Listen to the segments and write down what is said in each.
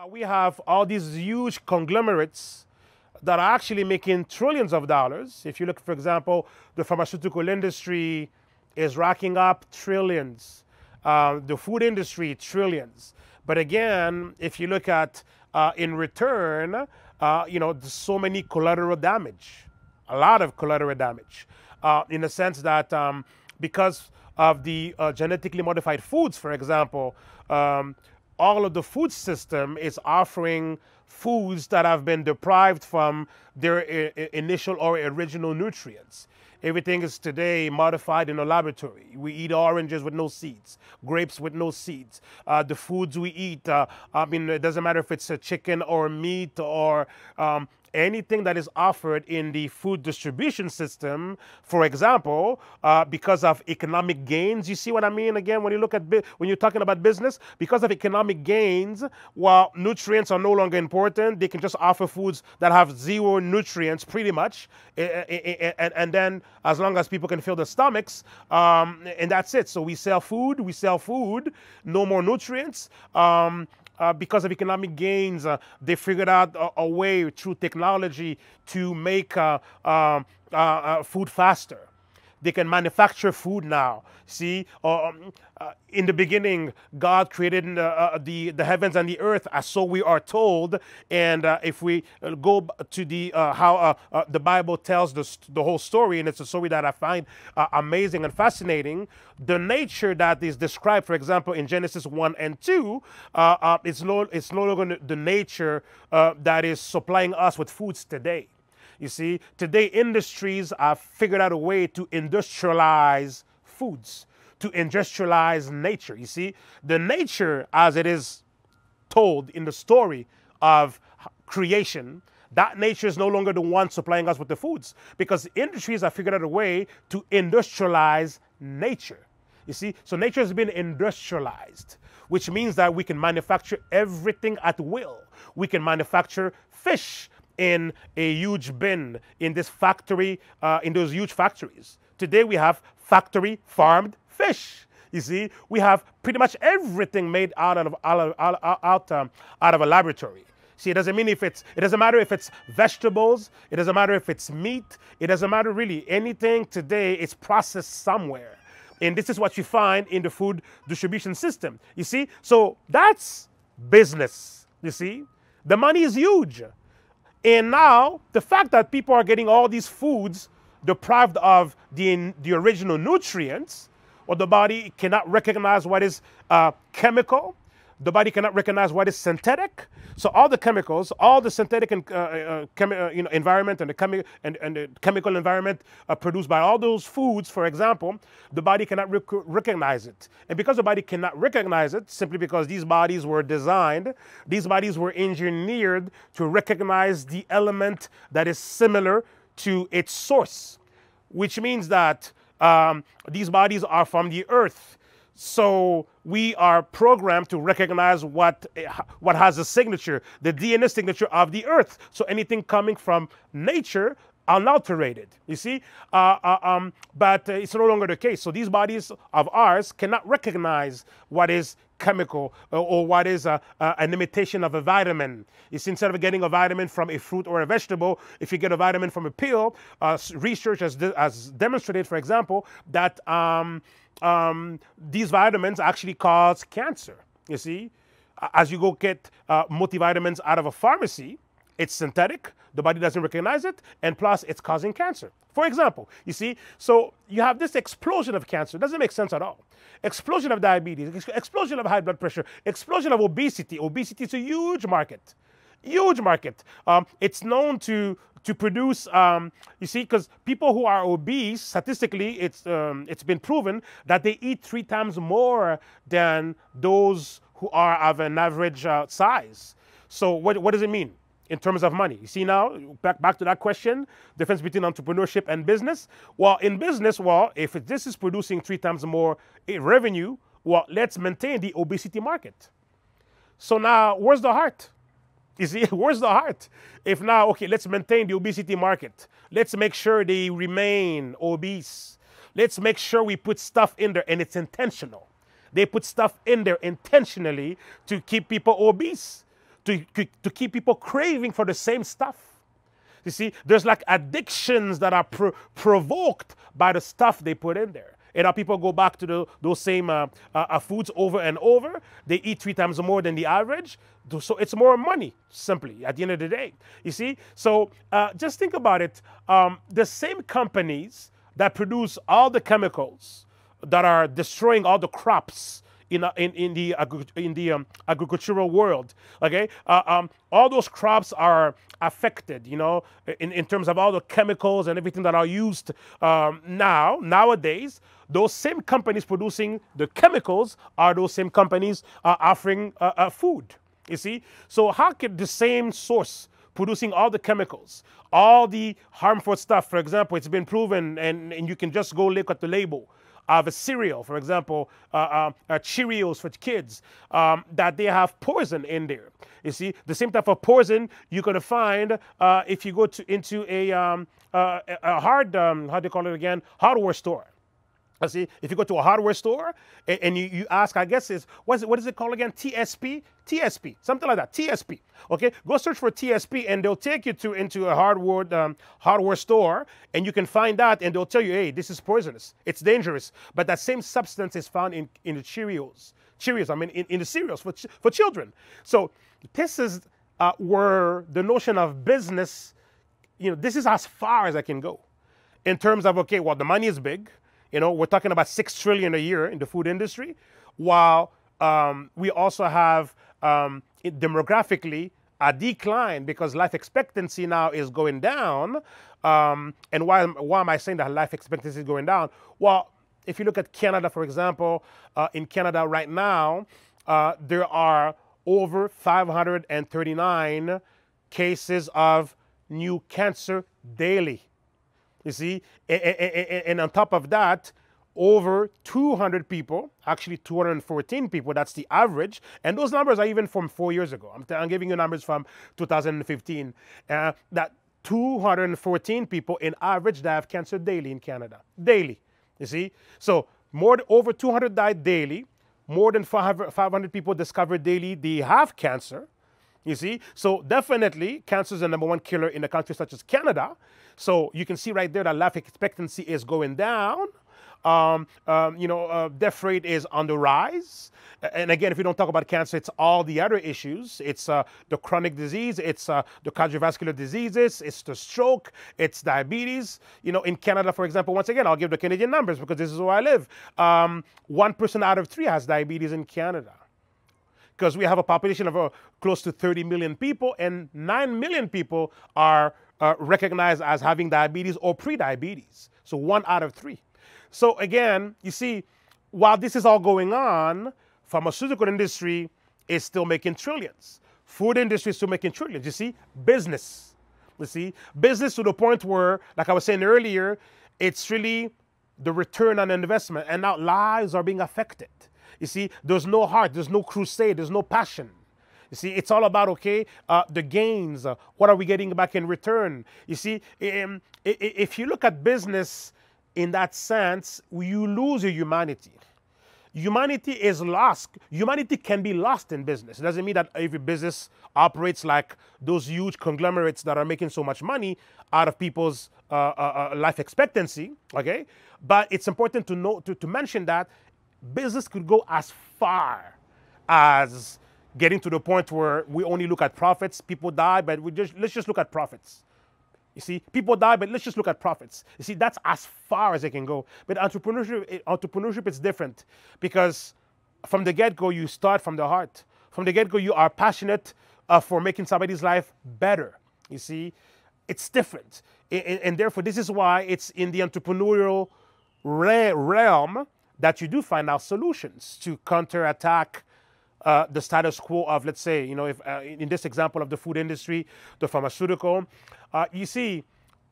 We have all these huge conglomerates that are actually making trillions of dollars. If you look, for example, the pharmaceutical industry is racking up trillions. The food industry, trillions. But again, if you look at in return, there's so many collateral damage, a lot of collateral damage, in the sense that because of the genetically modified foods, for example, all of the food system is offering foods that have been deprived from their initial or original nutrients. Everything is today modified in a laboratory. We eat oranges with no seeds, grapes with no seeds. The foods we eat, it doesn't matter if it's a chicken or meat or anything that is offered in the food distribution system, for example, because of economic gains. You see what I mean? Again, when you look at when you're talking about business, because of economic gains, while nutrients are no longer important, they can just offer foods that have zero nutrients, pretty much, and then as long as people can fill their stomachs, and that's it. So we sell food, no more nutrients. Because of economic gains, they figured out a way through technology to make food faster. They can manufacture food now. See, in the beginning, God created the heavens and the earth, as so we are told. And if we go to the how the Bible tells the whole story, and it's a story that I find amazing and fascinating. The nature that is described, for example, in Genesis 1 and 2, it's no longer the nature that is supplying us with foods today. You see, today industries have figured out a way to industrialize foods, to industrialize nature. You see, the nature as it is told in the story of creation, that nature is no longer the one supplying us with the foods, because industries have figured out a way to industrialize nature. You see, so nature has been industrialized, which means that we can manufacture everything at will. We can manufacture fish in a huge bin in this factory, in those huge factories. Today we have factory farmed fish. You see, we have pretty much everything made out of a laboratory. See, it doesn't matter if it's vegetables, it doesn't matter if it's meat, it doesn't matter really. Anything today is processed somewhere. And this is what you find in the food distribution system. You see, so that's business. You see, the money is huge. And now, the fact that people are getting all these foods deprived of the original nutrients, or the body cannot recognize what is chemical, the body cannot recognize what is synthetic. So all the chemicals, all the synthetic and environment and the chemical environment produced by all those foods, for example, the body cannot recognize it. And because the body cannot recognize it, simply because these bodies were designed, these bodies were engineered to recognize the element that is similar to its source, which means that these bodies are from the earth. So we are programmed to recognize what has a signature, the DNA signature of the earth. So anything coming from nature, unalterated, you see, but it's no longer the case. So these bodies of ours cannot recognize what is chemical or what is an imitation of a vitamin. You see, instead of getting a vitamin from a fruit or a vegetable, if you get a vitamin from a pill, research has demonstrated, for example, that these vitamins actually cause cancer. You see, as you go get multivitamins out of a pharmacy, it's synthetic, the body doesn't recognize it, and plus it's causing cancer. For example, you see, so you have this explosion of cancer. It doesn't make sense at all. Explosion of diabetes, explosion of high blood pressure, explosion of obesity. Obesity is a huge market, huge market. It's known to produce, you see, because people who are obese, statistically, it's been proven that they eat 3 times more than those who are of an average size. So what does it mean in terms of money? You see now, back to that question, difference between entrepreneurship and business. Well, in business, if this is producing 3 times more revenue, well, let's maintain the obesity market. So now, where's the heart? You see, where's the heart? If now, okay, let's maintain the obesity market. Let's make sure they remain obese. Let's make sure we put stuff in there, and it's intentional. They put stuff in there intentionally to keep people obese, to keep people craving for the same stuff. You see, there's like addictions that are provoked by the stuff they put in there. And our people go back to those same foods over and over. They eat 3 times more than the average. So it's more money, simply, at the end of the day. You see? So just think about it. The same companies that produce all the chemicals that are destroying all the crops in the agricultural world, okay? All those crops are affected, you know, in terms of all the chemicals and everything that are used nowadays. Those same companies producing the chemicals are those same companies offering food, you see? So how could the same source producing all the chemicals, all the harmful stuff, for example, it's been proven, and you can just go look at the label of a cereal, for example, Cheerios for kids, that they have poison in there. You see, the same type of poison you're going to find if you go into a how do you call it again, hardware store. See, if you go to a hardware store and you ask, I guess what is it called again? TSP, something like that. TSP. Okay, go search for TSP and they'll take you into a hardware store and you can find that and they'll tell you, hey, this is poisonous. It's dangerous. But that same substance is found in the Cheerios. I mean, in the cereals for children. So this is where the notion of business, you know, this is as far as I can go in terms of, okay, well, the money is big. You know, we're talking about $6 trillion a year in the food industry, while we also have demographically a decline because life expectancy now is going down. And why am I saying that life expectancy is going down? Well, if you look at Canada, for example, in Canada right now, there are over 539 cases of new cancer daily. You see, and on top of that, over 200 people, actually 214 people, that's the average. And those numbers are even from 4 years ago. I'm giving you numbers from 2015. That 214 people in average that have cancer daily in Canada. Daily, you see. So over 200 died daily. More than 500 people discovered daily they have cancer. You see, so definitely cancer is the #1 killer in a country such as Canada. So you can see right there that life expectancy is going down. Death rate is on the rise. And again, if we don't talk about cancer, it's all the other issues. It's the chronic disease, it's the cardiovascular diseases, it's the stroke, it's diabetes. You know, in Canada, for example, once again, I'll give the Canadian numbers because this is where I live. 1 person out of 3 has diabetes in Canada, because we have a population of close to 30 million people, and 9 million people are recognized as having diabetes or pre-diabetes. So 1 out of 3. So again, you see, while this is all going on, pharmaceutical industry is still making trillions. Food industry is still making trillions. You see, business. You see, business to the point where, like I was saying earlier, it's really the return on investment, and now lives are being affected. You see, there's no heart, there's no crusade, there's no passion. You see, it's all about, okay, the gains. What are we getting back in return? You see, if you look at business in that sense, you lose your humanity. Humanity is lost. Humanity can be lost in business. It doesn't mean that every business operates like those huge conglomerates that are making so much money out of people's life expectancy, okay? But it's important to know, to mention that business could go as far as getting to the point where we only look at profits. People die, but let's just look at profits. You see, people die, but let's just look at profits. You see, that's as far as it can go. But entrepreneurship is different, because from the get-go, you start from the heart. From the get-go, you are passionate for making somebody's life better. You see, it's different. And therefore, this is why it's in the entrepreneurial realm that you do find out solutions to counterattack the status quo of, let's say, you know, if in this example of the food industry, the pharmaceutical, you see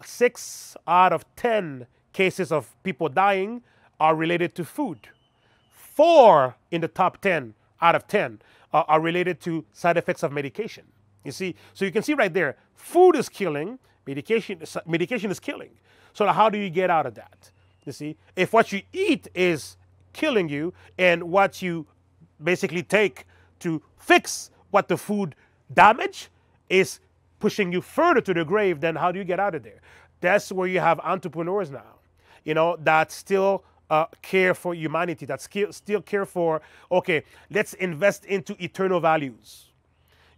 6 out of 10 cases of people dying are related to food. 4 in the top 10 out of 10 are related to side effects of medication. You see, so you can see right there, food is killing, medication is killing. So how do you get out of that? You see, if what you eat is killing you and what you basically take to fix what the food damage is pushing you further to the grave, then how do you get out of there? That's where you have entrepreneurs now, that still care for humanity, that still care for, okay, let's invest into eternal values.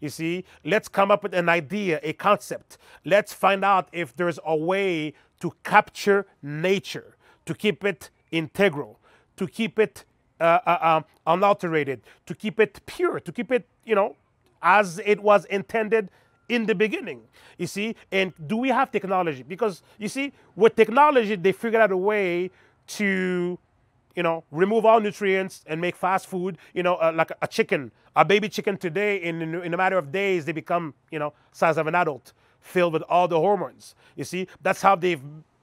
You see, let's come up with an idea, a concept. Let's find out if there's a way to capture nature, to keep it integral, to keep it unalterated, to keep it pure, to keep it, as it was intended in the beginning. You see, and do we have technology? Because, you see, with technology, they figured out a way to, remove all nutrients and make fast food, like a chicken, a baby chicken today, in a matter of days, they become, size of an adult, filled with all the hormones. You see, that's how they've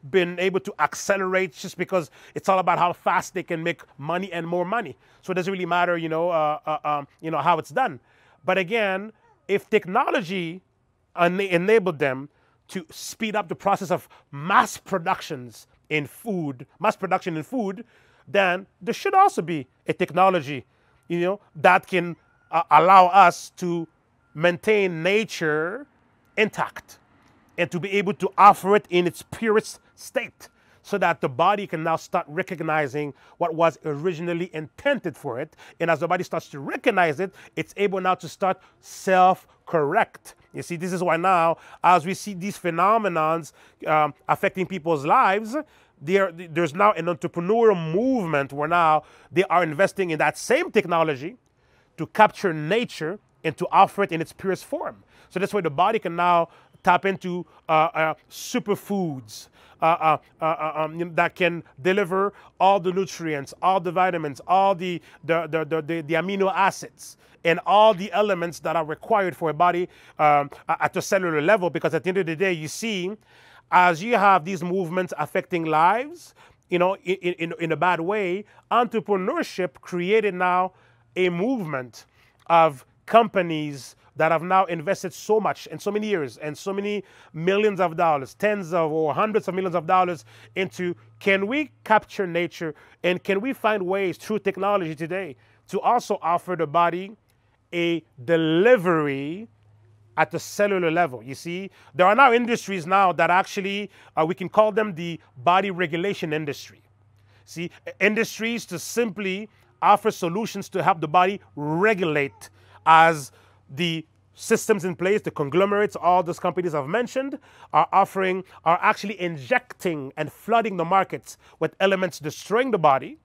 been able to accelerate, just because it's all about how fast they can make money and more money. So it doesn't really matter, how it's done. But again, if technology enabled them to speed up the process of mass production in food, then there should also be a technology, that can allow us to maintain nature intact and to be able to offer it in its purest state, so that the body can now start recognizing what was originally intended for it. And as the body starts to recognize it, it's able now to start self-correct. You see, this is why now, as we see these phenomenons affecting people's lives, there's now an entrepreneurial movement where now they are investing in that same technology to capture nature and to offer it in its purest form. So that's why the body can now tap into superfoods that can deliver all the nutrients, all the vitamins, all the amino acids, and all the elements that are required for a body at a cellular level. Because at the end of the day, you see, as you have these movements affecting lives, in a bad way, entrepreneurship created now a movement of companies that have now invested so much and so many years and so many millions of dollars, tens of or hundreds of millions of dollars into, can we capture nature, and can we find ways through technology today to also offer the body a delivery at the cellular level? You see, there are now industries now that actually, we can call them the body regulation industry. See, industries to simply offer solutions to help the body regulate, as the systems in place, the conglomerates, all those companies I've mentioned, are actually injecting and flooding the markets with elements destroying the body,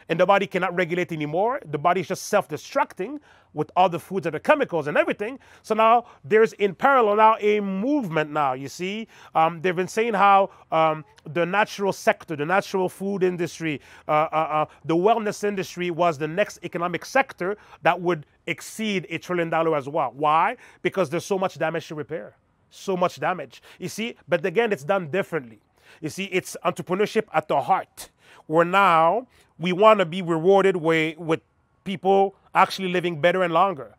and the body cannot regulate anymore. The body is just self-destructing with all the foods and the chemicals and everything. So now there's in parallel now a movement now, you see. They've been saying how the natural sector, the natural food industry, the wellness industry was the next economic sector that would exceed $1 trillion as well. Why? Because there's so much damage to repair. So much damage. You see, but again, it's done differently. You see, it's entrepreneurship at the heart, where now we want to be rewarded with people actually living better and longer,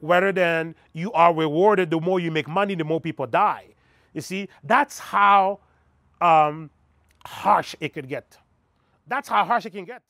rather than you are rewarded the more you make money, the more people die. You see, that's how harsh it could get. That's how harsh it can get.